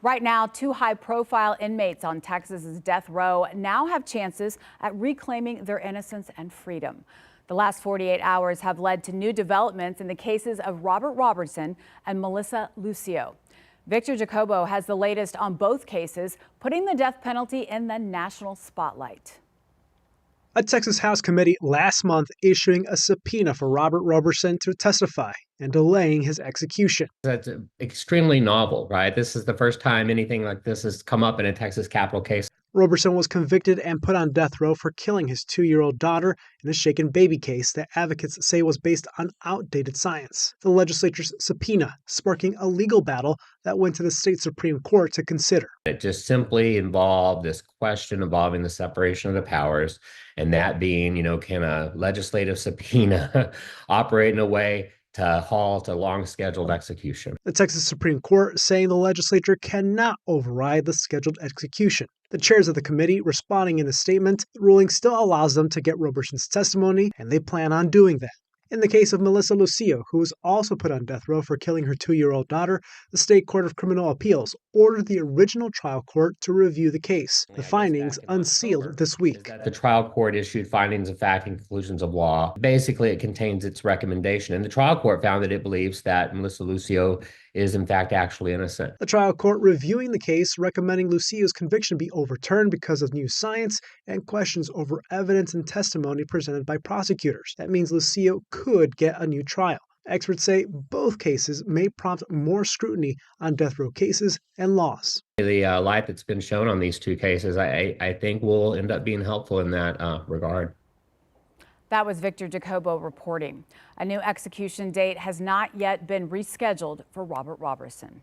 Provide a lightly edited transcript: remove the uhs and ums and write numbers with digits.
Right now, two high-profile inmates on Texas's death row now have chances at reclaiming their innocence and freedom. The last 48 hours have led to new developments in the cases of Robert Roberson and Melissa Lucio. Victor Jacobo has the latest on both cases, putting the death penalty in the national spotlight. A Texas House committee last month issuing a subpoena for Robert Roberson to testify and delaying his execution. That's extremely novel, right? This is the first time anything like this has come up in a Texas capital case. Roberson was convicted and put on death row for killing his 2-year-old daughter in a shaken baby case that advocates say was based on outdated science. The legislature's subpoena sparking a legal battle that went to the state Supreme Court to consider. It just simply involved this question involving the separation of the powers, and that being, can a legislative subpoena operate in a way to halt a long-scheduled execution? The Texas Supreme Court saying the legislature cannot override the scheduled execution. The chairs of the committee responding in a statement, the ruling still allows them to get Roberson's testimony, and they plan on doing that. In the case of Melissa Lucio, who was also put on death row for killing her 2-year-old daughter, the State Court of Criminal Appeals ordered the original trial court to review the case. The findings unsealed this week. The trial court issued findings of fact and conclusions of law. Basically, it contains its recommendation, and the trial court found that it believes that Melissa Lucio is in fact actually innocent. The trial court reviewing the case, recommending Lucio's conviction be overturned because of new science and questions over evidence and testimony presented by prosecutors. That means Lucio could get a new trial. Experts say both cases may prompt more scrutiny on death row cases and laws. The light that's been shown on these two cases, I think, will end up being helpful in that regard. That was Victor Jacobo reporting. A new execution date has not yet been rescheduled for Robert Roberson.